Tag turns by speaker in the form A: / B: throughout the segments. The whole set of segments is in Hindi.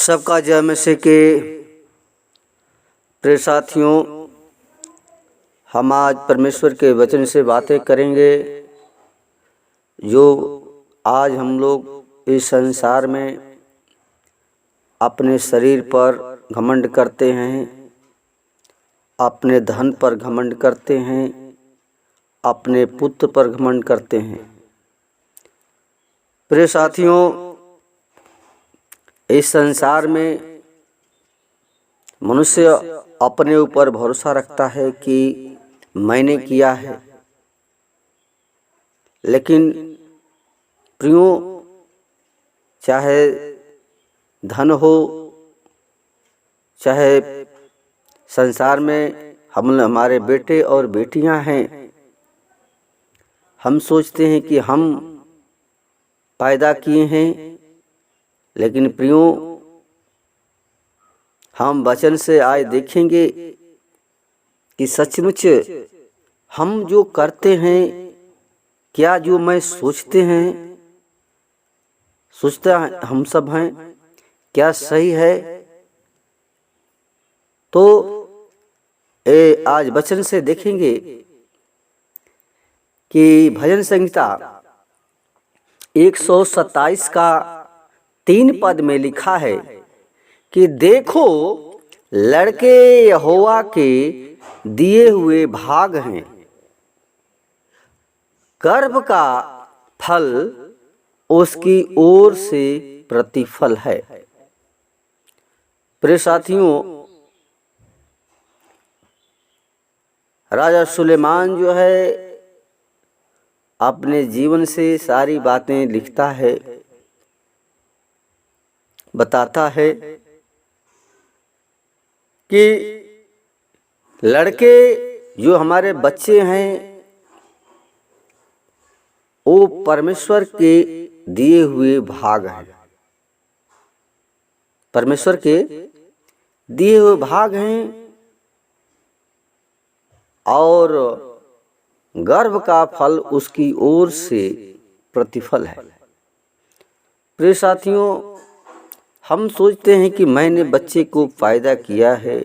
A: सबका जय मसीह के प्रिय साथियों, हम आज परमेश्वर के वचन से बातें करेंगे। जो आज हम लोग इस संसार में अपने शरीर पर घमंड करते हैं, अपने धन पर घमंड करते हैं, अपने पुत्र पर घमंड करते हैं। प्रिय साथियों, इस संसार में मनुष्य अपने ऊपर भरोसा रखता है कि मैंने किया है, लेकिन प्रियो, चाहे धन हो, चाहे संसार में हमारे बेटे और बेटियां हैं, हम सोचते हैं कि हम पैदा किए हैं, लेकिन प्रियो, हम वचन से आज देखेंगे कि सचमुच हम जो करते हैं, क्या जो मैं सोचते हम सब हैं, क्या सही है? तो आज वचन से देखेंगे कि भजन संहिता 127 का 3 पद में लिखा है कि देखो, लड़के यहोवा के दिए हुए भाग हैं, गर्भ का फल उसकी ओर से प्रतिफल है। प्रिय साथियों, राजा सुलेमान जो है अपने जीवन से सारी बातें लिखता है, बताता है कि लड़के जो हमारे बच्चे हैं वो परमेश्वर के दिए हुए भाग हैं। परमेश्वर के दिए हुए भाग हैं और गर्भ का फल उसकी ओर से प्रतिफल है। प्रिय साथियों, हम सोचते हैं कि मैंने बच्चे को पैदा किया है,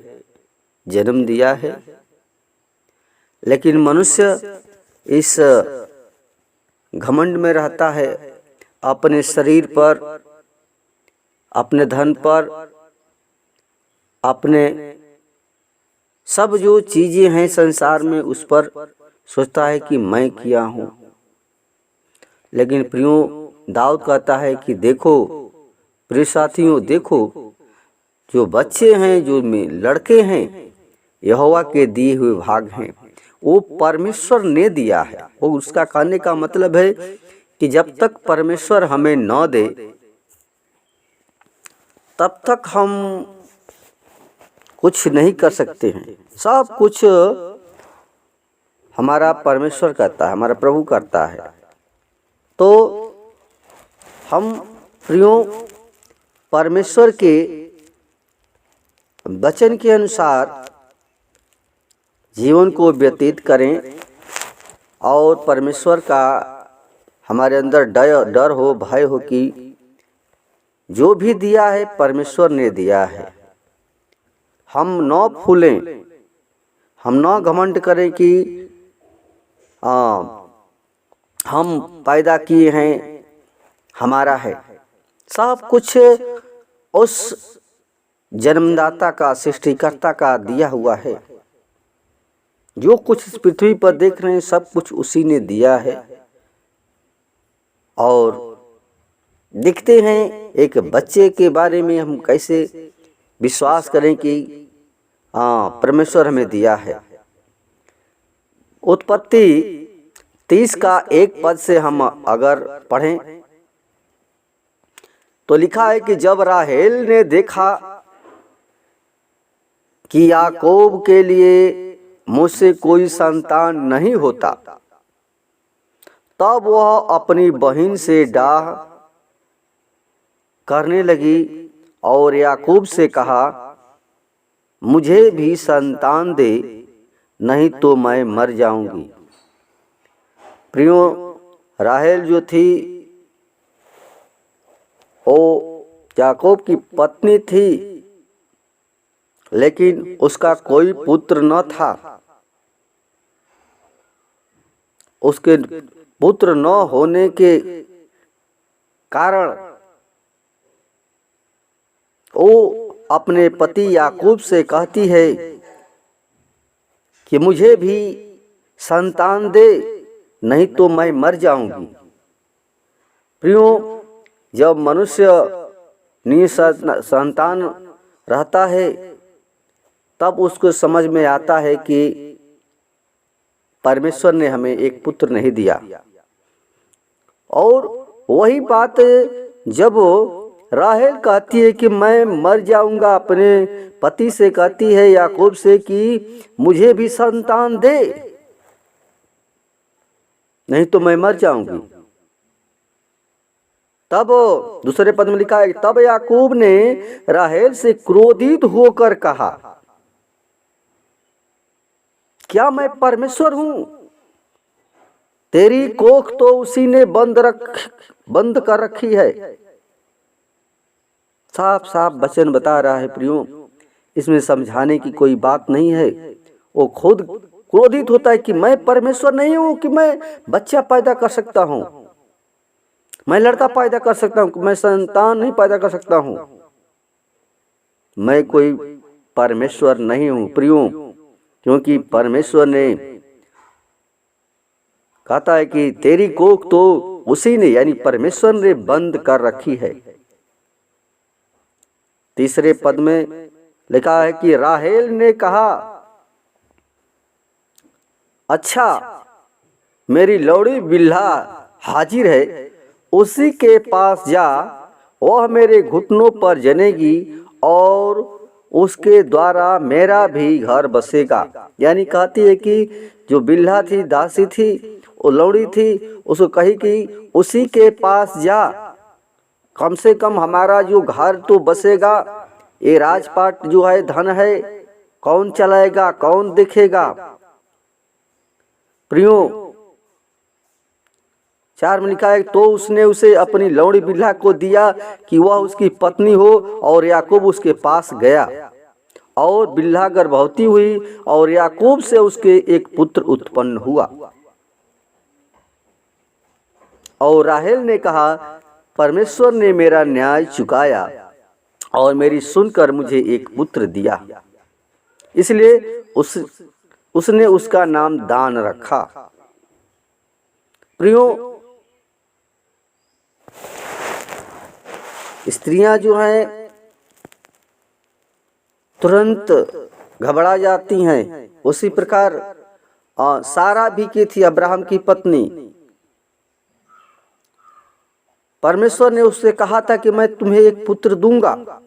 A: जन्म दिया है, लेकिन मनुष्य इस घमंड में रहता है, अपने शरीर पर, अपने धन पर, अपने सब जो चीजें हैं संसार में उस पर सोचता है कि मैं किया हूँ। लेकिन प्रियो, दाऊद कहता है कि देखो, प्रिय साथियों, देखो, जो बच्चे हैं, जो लड़के हैं, यहोवा के दिए हुए भाग हैं, वो परमेश्वर ने दिया है। वो उसका कहने का मतलब है कि जब तक परमेश्वर हमें न दे, तब तक हम कुछ नहीं कर सकते हैं। सब कुछ हमारा परमेश्वर करता है, हमारा प्रभु करता है। तो हम प्रियो परमेश्वर के वचन के अनुसार जीवन को व्यतीत करें और परमेश्वर का हमारे अंदर डर हो, भय हो कि जो भी दिया है परमेश्वर ने दिया है। हम न फूलें, हम न घमंड करें कि हम पैदा किए हैं, हमारा है। सब कुछ उस जन्मदाता का, सृष्टिकर्ता का दिया हुआ है। जो कुछ इस पृथ्वी पर देख रहे हैं, सब कुछ उसी ने दिया है। और देखते हैं एक बच्चे के बारे में हम कैसे विश्वास करें कि परमेश्वर हमें दिया है। उत्पत्ति 30 का 1 पद से हम अगर पढ़ें तो लिखा है कि जब राहेल ने देखा कि याकूब के लिए मुझसे कोई संतान नहीं होता, तब वह अपनी बहन से डाह करने लगी और याकूब से कहा, मुझे भी संतान दे, नहीं तो मैं मर जाऊंगी। प्रियो, राहेल जो थी वो याकूब की पत्नी थी, लेकिन उसका कोई पुत्र न था। उसके पुत्र न होने के कारण वो अपने पति याकूब से कहती है कि मुझे भी संतान दे, नहीं तो मैं मर जाऊंगी। प्रियो, जब मनुष्य निसंतान रहता है तब उसको समझ में आता है कि परमेश्वर ने हमें एक पुत्र नहीं दिया। और वही बात जब राहेल कहती है कि मैं मर जाऊंगा, अपने पति से कहती है याकूब से कि मुझे भी संतान दे, नहीं तो मैं मर जाऊंगी। तब दूसरे पद में लिखा है, तब याकूब ने राहेल से क्रोधित होकर कहा, क्या मैं परमेश्वर हूं? तेरी कोख तो उसी ने बंद कर रखी है। साफ साफ वचन बता रहा है प्रियो, इसमें समझाने की कोई बात नहीं है। वो खुद क्रोधित होता है कि मैं परमेश्वर नहीं हूं कि मैं बच्चा पैदा कर सकता हूं, मैं लड़का पैदा कर सकता हूं, मैं संतान नहीं पैदा कर सकता हूं। मैं कोई परमेश्वर नहीं हूं प्रियो, क्योंकि परमेश्वर ने कहता है कि तेरी कोख तो उसी ने यानी परमेश्वर ने बंद कर रखी है। तीसरे पद में लिखा है कि राहेल ने कहा, अच्छा मेरी लौड़ी बिल्हा हाजिर है, उसी के पास जा, वह मेरे घुटनों पर जनेगी और उसके द्वारा मेरा भी घर बसेगा। यानी कहती है कि जो बिल्हा थी, दासी थी, वो लौड़ी थी, उसको कही कि उसी के पास जा, कम से कम हमारा जो घर तो बसेगा। ये राजपाट जो है, धन है, कौन चलाएगा, कौन देखेगा? प्रियो, 4 में लिखा है, तो उसने उसे अपनी लौड़ी बिल्हा को दिया कि वह उसकी पत्नी हो, और याकूब उसके पास गया और बिल्हा गर्भवती हुई और याकूब से उसके एक पुत्र उत्पन्न हुआ। और राहेल ने कहा, परमेश्वर ने मेरा न्याय चुकाया और मेरी सुनकर मुझे एक पुत्र दिया, इसलिए उसने उसका नाम दान रखा। प्रियो, स्त्रियां जो हैं तुरंत घबरा जाती हैं। उसी प्रकार सारा भी की थी, अब्राहम की पत्नी। परमेश्वर ने उससे कहा था कि मैं तुम्हें एक पुत्र दूंगा,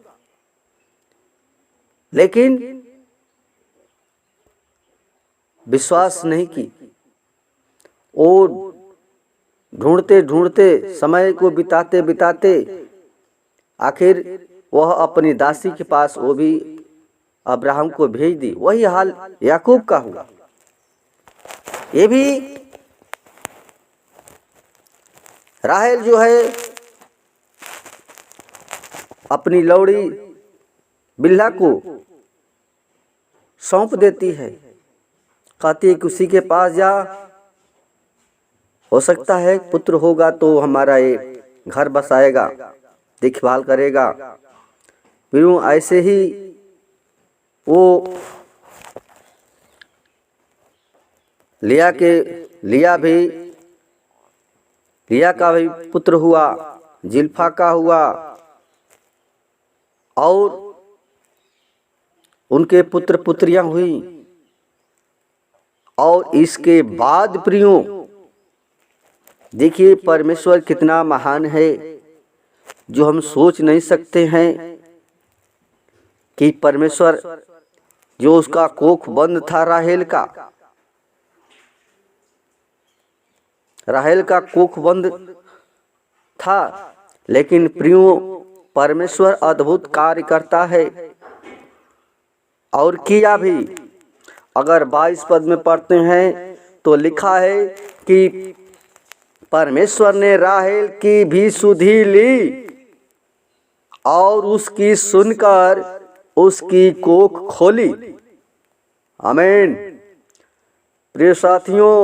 A: लेकिन विश्वास नहीं की। और ढूंढते ढूंढते, समय को बिताते बिताते आखिर वह अपनी दासी के पास वो भी अब्राहम को भेज दी। वही हाल याकूब का हुआ। ये भी राहेल जो है अपनी लौड़ी बिल्हा को सौंप देती है, कहती है कि उसी के पास जा, हो सकता है पुत्र होगा तो हमारा ये घर बसाएगा, देखभाल करेगा। फिर ऐसे ही वो लिया का भी पुत्र हुआ, जिल्फा का हुआ, और उनके पुत्र पुत्रियां हुई। और इसके बाद प्रियो देखिए परमेश्वर कितना महान है, जो हम सोच नहीं सकते हैं कि परमेश्वर जो उसका कोख बंद था राहेल का कोख बंद था, लेकिन प्रियो परमेश्वर अद्भुत कार्य करता है और किया भी। अगर 22 पद में पढ़ते हैं तो लिखा है कि परमेश्वर ने राहेल की भी सुधि ली और उसकी सुनकर उसकी कोख खोली। आमीन। प्रिय साथियों,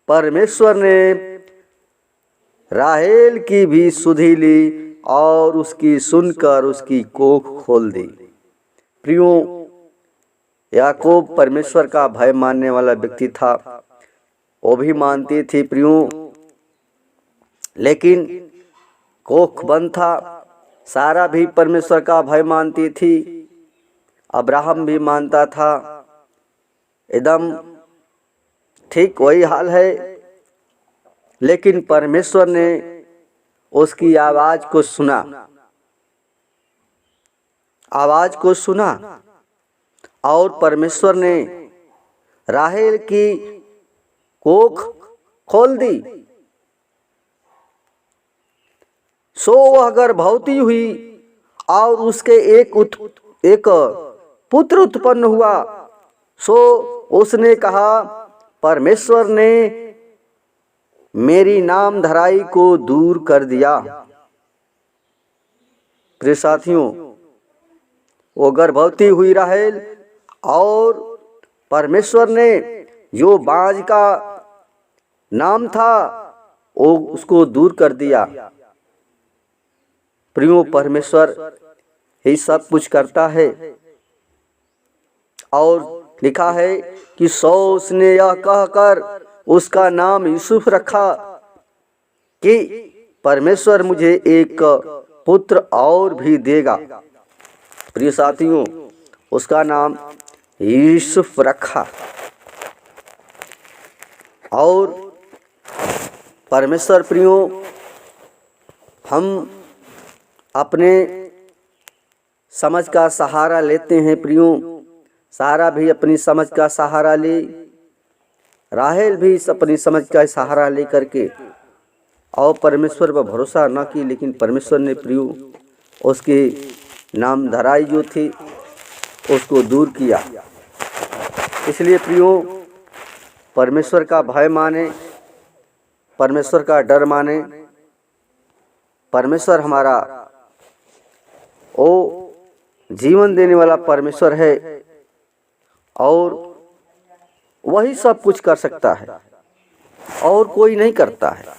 A: परमेश्वर ने राहेल की भी सुधि ली और उसकी सुनकर उसकी कोख खोल दी। प्रियो, याकूब परमेश्वर का भय मानने वाला व्यक्ति था, वो भी मानती थी प्रियो, लेकिन कोख बंद था। सारा भी परमेश्वर का भय मानती थी, अब्राहम भी मानता था। एकदम ठीक वही हाल है, लेकिन परमेश्वर ने उसकी आवाज को सुना, आवाज को सुना और परमेश्वर ने राहेल की कोख खोल दी। सो वह गर्भवती हुई और उसके एक पुत्र उत्पन्न हुआ। सो उसने कहा, परमेश्वर ने मेरी नाम धराई को दूर कर दिया। प्रिय साथियों, वो गर्भवती हुई राहेल और परमेश्वर ने जो बाज का नाम था वो उसको दूर कर दिया। प्रियो, परमेश्वर ही सब कुछ करता है। और लिखा है कि सो उसने यह कहकर उसका नाम यूसुफ रखा कि परमेश्वर मुझे एक पुत्र और भी देगा। प्रिय साथियों, उसका नाम यूसुफ रखा। और परमेश्वर प्रियो, हम अपने समझ का सहारा लेते हैं प्रियो। सारा भी अपनी समझ का सहारा ली, राहेल भी अपनी समझ का सहारा ले करके और परमेश्वर पर भरोसा न की, लेकिन परमेश्वर ने प्रियो उसकी नाम धराई जो थी उसको दूर किया। इसलिए प्रियो, परमेश्वर का भय माने, परमेश्वर का डर माने। परमेश्वर हमारा वो जीवन देने वाला परमेश्वर है और वही सब कुछ कर सकता है और कोई नहीं करता है।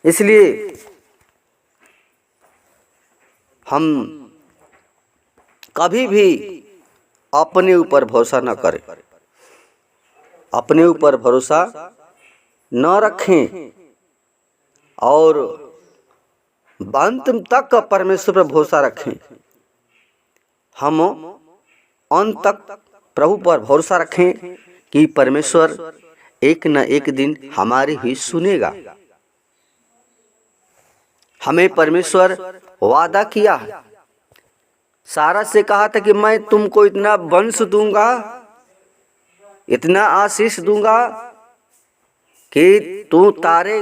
A: इसलिए हम कभी भी अपने ऊपर भरोसा न करें, अपने ऊपर भरोसा न रखें और अंत तक परमेश्वर पर भरोसा रखें। हम अंत तक प्रभु पर भरोसा रखें कि परमेश्वर एक न एक दिन हमारी ही सुनेगा। हमें परमेश्वर वादा किया है, सारा से कहा था कि मैं तुमको इतना वंश दूंगा, इतना आशीष दूंगा कि तू तारे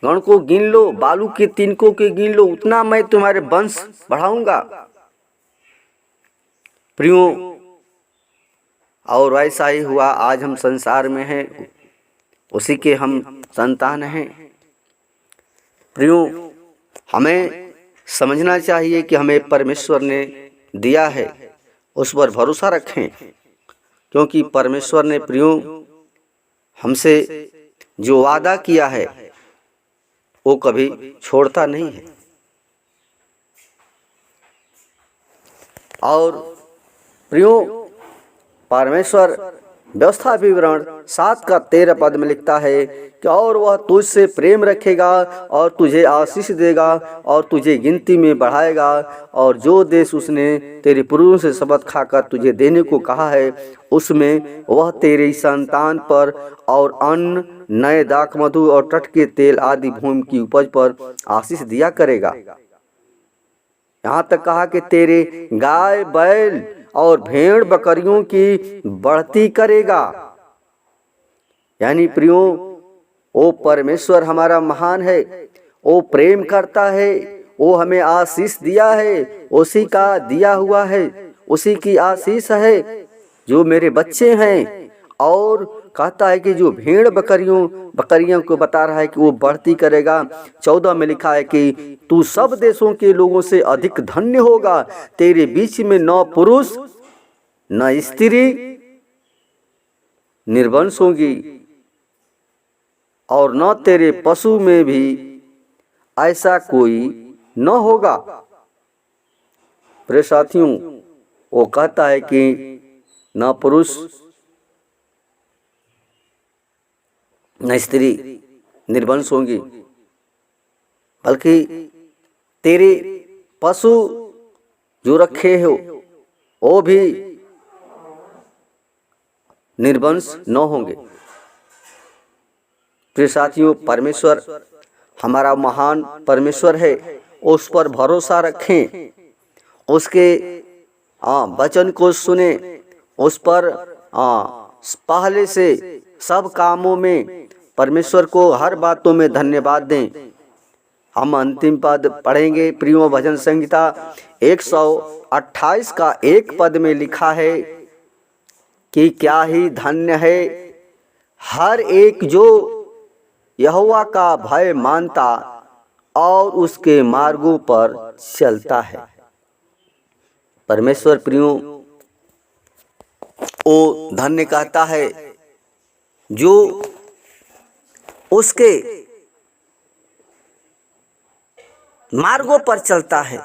A: गण को गिन लो, बालू के तिनकों के गिन लो, उतना मैं तुम्हारे वंश बढ़ाऊंगा। प्रियो, और ऐसा ही हुआ। आज हम संसार में हैं, उसी के हम संतान हैं। प्रियो, हमें समझना चाहिए कि हमें परमेश्वर ने दिया है, उस पर भरोसा रखें, क्योंकि परमेश्वर ने प्रियो हमसे जो वादा किया है वो कभी छोड़ता नहीं है। और प्रियो, परमेश्वर व्यवस्था विवरण 7 का 13 पद में लिखता है कि और वह तुझसे प्रेम रखेगा और तुझे आशीष देगा और तुझे गिनती में बढ़ाएगा, और जो देश उसने तेरे पूर्वों से शपथ खाकर तुझे देने को कहा है उसमें वह तेरी संतान पर और अन्न, नए दाख मधु और तट के तेल आदि भूमि की उपज पर आशीष दिया करेगा। यहाँ तक कहा कि तेरे गाय बैल और भेड़ बकरियों की बढ़ती करेगा। यानी प्रियो, वो परमेश्वर हमारा महान है, वो प्रेम करता है, वो हमें आशीष दिया है, उसी का दिया हुआ है, उसी की आशीष है। जो मेरे बच्चे हैं और कहता है कि जो भेड़ बकरियों को बता रहा है कि वो बढ़ती करेगा। 14 में लिखा है कि तू सब देशों के लोगों से अधिक धन्य होगा, तेरे बीच में न पुरुष न स्त्री निर्वंश होगी, और न तेरे पशु में भी ऐसा कोई न होगा। प्रिय साथियों, वो कहता है कि न पुरुष न स्त्री निर्वंश होंगी, बल्कि तेरे पशु जो रखे हो वो भी निर्वंश न होंगे। प्रिय साथियों, परमेश्वर हमारा महान परमेश्वर है, उस पर भरोसा रखें, उसके वचन को सुने, उस पर पहले से सब कामों में परमेश्वर को हर बातों में धन्यवाद दें। हम अंतिम पद पढ़ेंगे। प्रियो, भजन संहिता 128 का 1 पद में लिखा है कि क्या ही धन्य है हर एक जो यहोवा का भय मानता और उसके मार्गों पर चलता है। परमेश्वर प्रियो वो धन्य कहता है जो उसके मार्गों पर चलता है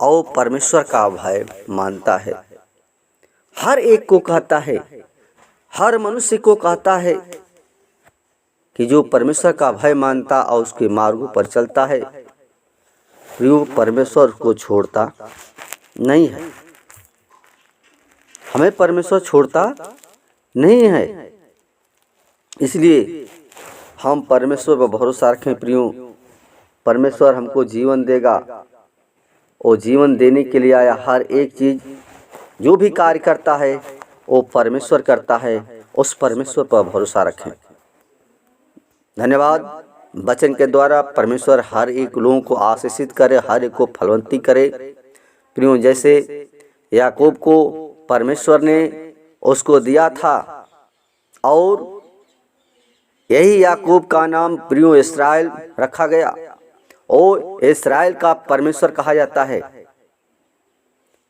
A: और परमेश्वर का भय मानता है। हर एक को कहता है, हर मनुष्य को कहता है कि जो परमेश्वर का भय मानता और उसके मार्गों पर चलता है, प्रियो परमेश्वर को छोड़ता नहीं है। हमें परमेश्वर छोड़ता नहीं है, इसलिए हम परमेश्वर पर भरोसा रखें। प्रियो, परमेश्वर हमको जीवन देगा और जीवन देने के लिए आया। हर एक चीज़ जो भी कार्य करता है वो परमेश्वर करता है, उस परमेश्वर पर भरोसा रखें। धन्यवाद। वचन के द्वारा परमेश्वर हर एक लोगों को आशीषित करे, हर एक को फलवंती करे। प्रियो, जैसे याकूब को परमेश्वर ने उसको दिया था और यही याकूब का नाम प्रियो इस्राएल रखा गया, और इस्राएल का परमेश्वर कहा जाता है।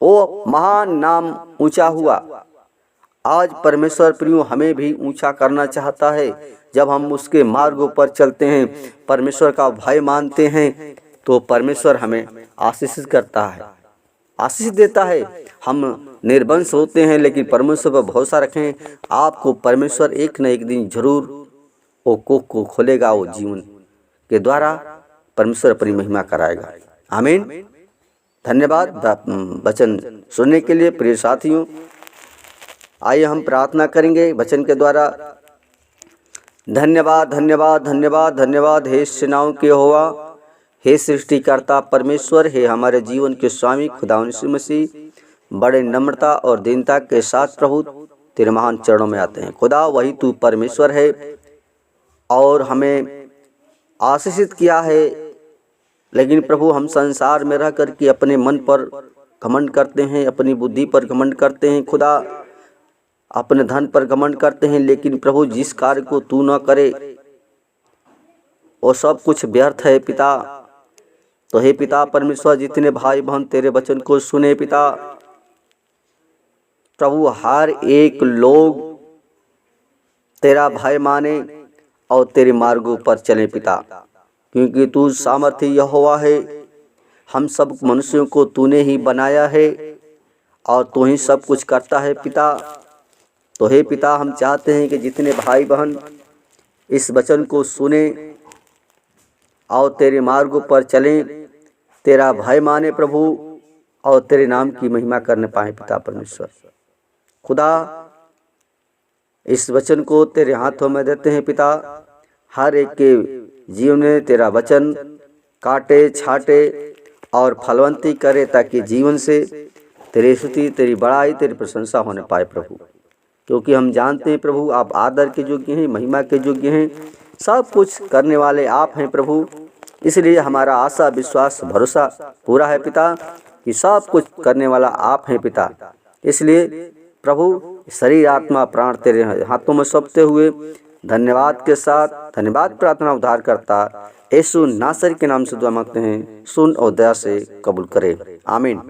A: वो महान नाम ऊंचा हुआ। आज परमेश्वर प्रियो हमें भी ऊंचा करना चाहता है। जब हम उसके मार्गों पर चलते हैं, परमेश्वर का भय मानते हैं, तो परमेश्वर हमें आशीषित करता है, आशीष देता है। हम निर्वंश होते हैं, लेकिन परमेश्वर पर भरोसा रखें। आपको परमेश्वर एक न एक दिन जरूर वो कोख को खोलेगा, वो जीवन के द्वारा परमेश्वर अपनी महिमा कराएगा। आमीन। धन्यवाद वचन सुनने के लिए। प्रिय साथियों, आइए हम प्रार्थना करेंगे वचन के द्वारा। धन्यवाद धन्यवाद धन्यवाद धन्यवाद हे सेनाओं के यहोवा, हे सृष्टिकर्ता परमेश्वर, हे हमारे जीवन के स्वामी खुदा यीशु मसीह, बड़े नम्रता और दीनता के साथ प्रभु तेरे महान चरणों में आते हैं। खुदा, वही तू परमेश्वर है और हमें आशीषित किया है, लेकिन प्रभु हम संसार में रह कर के अपने मन पर घमंड करते हैं, अपनी बुद्धि पर घमंड करते हैं, खुदा अपने धन पर घमंड करते हैं। लेकिन प्रभु जिस कार्य को तू न करे वो सब कुछ व्यर्थ है पिता। तो हे पिता परमेश्वर, जितने भाई बहन तेरे वचन को सुने पिता, प्रभु हर एक लोग तेरा भय माने और तेरे मार्गों पर चले पिता, क्योंकि तू सामर्थ्य यहोवा है। हम सब मनुष्यों को तूने ही बनाया है और तू ही सब कुछ करता है पिता। तो हे पिता, हम चाहते हैं कि जितने भाई बहन इस वचन को सुने और तेरे मार्गों पर चलें, तेरा भय माने प्रभु, और तेरे नाम की महिमा करने पाए पिता परमेश्वर। खुदा, इस वचन को तेरे हाथों में देते हैं पिता। हर एक के जीवन में तेरा वचन काटे, छाटे और फलवंती करे, ताकि जीवन से तेरी स्तुति, तेरी बड़ाई, तेरी प्रशंसा होने पाए प्रभु। क्योंकि हम जानते हैं प्रभु, आप आदर के योग्य हैं, महिमा के योग्य हैं, सब कुछ करने वाले आप हैं प्रभु। इसलिए हमारा आशा, विश्वास, भरोसा पूरा है पिता कि सब कुछ करने वाला आप हैं पिता। इसलिए प्रभु शरीर आत्मा प्राण तेरे हाथों में सौंपते हुए धन्यवाद के साथ धन्यवाद प्रार्थना उद्धार करता यीशु नासरी के नाम से दुआ मांगते हैं, सुन और दया से कबूल करे। आमीन।